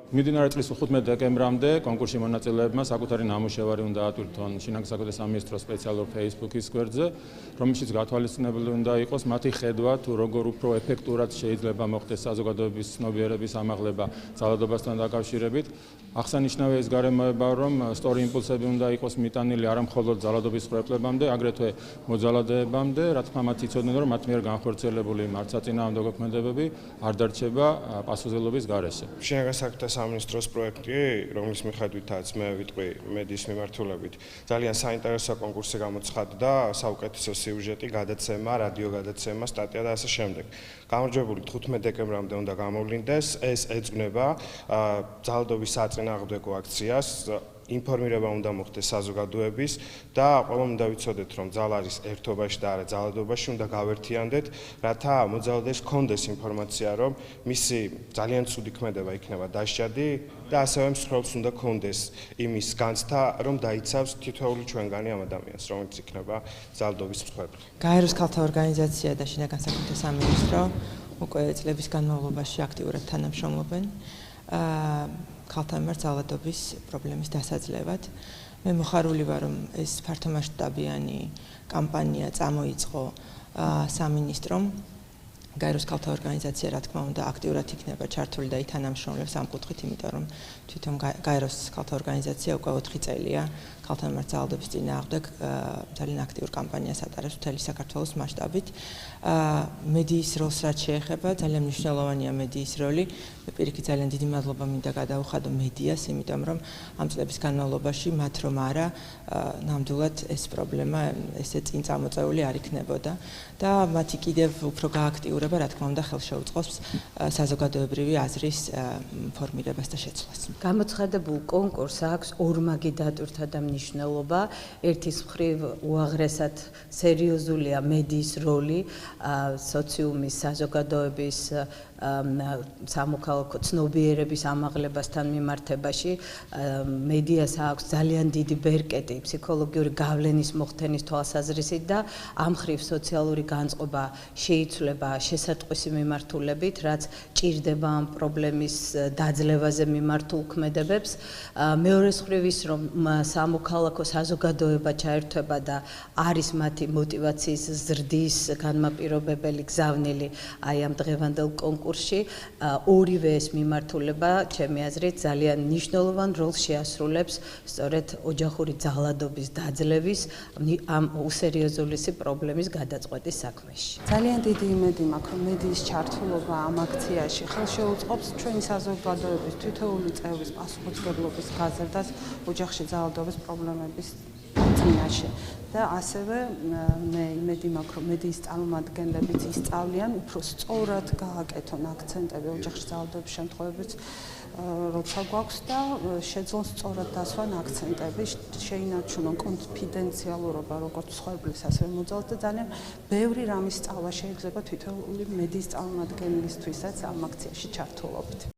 მიმდინარე წლის 15 დეკემბრამდე კონკურსში მონაწილეებმა საკუთარი ნამუშევარი უნდა ატვირთონ შინაგან საქმეთა სამინისტროს სპეციალურ Facebook-ის გვერდზე, რომელშიც გათვალისწინებული უნდა იყოს მათი ხედვა თუ როგორ უფრო ეფექტურად შეიძლება მოხდეს საზოგადოების ცნობიერების ამაღლება ძალადობასთან დაკავშირებით. აღსანიშნავია ის გარემოება, რომ სწორი იმპულსები უნდა იყოს მიტანილი არა მხოლოდ ძალადობის პრობლემამდე, აგრეთვე მოძალადეებამდე, რა თქმა მათ იცოდნენ, რომ მათ მიერ განხორციელებული მართლწინააღმდეგო მოქმედებები არ დარჩება პასუხისმგებლობის გარეშე. შინაგან საქმეთა სამინისტროს პროექტი, რომლის მიხედვითაც მე ვიტყვი მედიის მიმართულებით, ძალიან საინტერესო კონკურსი გამოცხადდა, საუკეთესო სიუჟეტი, გადაცემა, რადიო გადაცემა, სტატია და ასე შემდეგ. გამარჯვებული 15 დეკემბრამდე უნდა გამოვლინდეს, ეს ეძღვნება ძალადობის საწინააღმდეგო აქციას. ინფორმირება უნდა მოხდეს საზოგადოების და ყველამ უნდა ვიცოდეთ, რომ ძალა არის ერთობაში და არა ძალადობაში, უნდა გავერთიანდეთ, რათა მოძალადეებს ჰქონდეს ინფორმაცია, რომ მისი ძალიან ცუდი ქმედება იქნება დასჯადი და ასევე მსხვილს უნდა ჰქონდეს იმის განცდა, რომ დაიცავს თითოეული ჩვენგანი ამ ადამიანს, რომელიც იქნება ძალადობის მსხვერპლი. გაეროს ქალთა ორგანიზაცია და შინაგან საქმეთა სამინისტრო უკვე წლების განმავლობაში აქტიურად თანამშრომლობენ. ქალთა მიმართ ძალადობის პრობლემის დასაძლევად. მე მოხარული ვარ, რომ ეს ფართომასშტაბიანი კამპანია წამოიწყო სამინისტრომ. გაეროს ქალთა ორგანიზაცია, რა თქმა უნდა, აქტიურად იქნება ჩართული და ითანამშრომლებს ამ კუთხით, იმიტომ რომ თვითონ გაეროს ქალთა ორგანიზაცია უკვე 4 წელია ქალთა მიმართ ძალადობის წინააღმდეგ ძალიან აქტიურ კამპანიას ატარებს მთელი საქართველოს მასშტაბით. მედიის როლს რაც შეეხება, ძალიან მნიშვნელოვანია მედიის როლი. მე პირიქით ძალიან დიდი მადლობა მინდა გადაუხადო მედიას, იმიტომ რომ ამ წლების განმავლობაში მათ რომ არა, ნამდვილად ეს პრობლემა ესე წინ წამოწეული არ იქნებოდა და მათი კიდევ უფრო გააქტიურება, რა თქმა უნდა, ხელშეუწყობს საზოგადოებრივი აზრის ფორმირებას და შეცვლას. გამოცხადებულ კონკურსს აქვს ორმაგი დატვირთვა და მნიშვნელობა. ერთის მხრივ უაღრესად სერიოზულია მედიის როლი სოციუმის, საზოგადოების სამოქალაქო ცნობიერების ამაღლებასთან მიმართებაში. მედიას აქვს ძალიან დიდი ბერკეტი ფსიქოლოგიური გავლენის მოხდენის თვალსაზრისით და ამ მხრივ სოციალური განწყობა შეიცვლება შესატყვისი მიმართულებით, რაც ჭირდება ამ პრობლემის დაძლევაზე მიმართულ ქმედებებს. მეორე მხრივ ის, რომ სამოქალაქო საზოგადოება ჩაერთვება და არის მათი მოტივაციის ზრდის განმაპირობებელი გზავნილი აი ამ დღევანდელ კონკურსში, ორივე ეს მიმართულება, ჩემი აზრით, ძალიან მნიშვნელოვან როლს შეასრულებს სწორედ ოჯახური ძალადობის დაძლევის ამ უსერიოზულესი პრობლემის გადაწყვეტის საქმეში. ძალიან დიდი იმედი მაქვს, რომ მედიის ჩართულობა ამ აქციაში ხელშეუწყობს ჩვენი საზოგადოების თითოეული წევრის პასუხისმგებლობის გაზრდას ოჯახში ძალადობის პრობლემების წინაშე. და ასევე მე იმედი მაქვს, რომ მედიის წარმომადგენლებიც ისწავლიან უფრო სწორად გააკეთონ აქცენტები ოჯახში ძალადობის შემთხვევების როცა გვაქვს და შეძლონ სწორად დასვან აქცენტები, შეინარჩუნონ კონფიდენციალურობა როგორც მსხვერპლის, ასევე მოძალადეის და ძალიან ბევრი რამის სწავლა შეიძლება თითოეული მედიის წარმომადგენლისთვისაც ამ აქციაში ჩართულობით.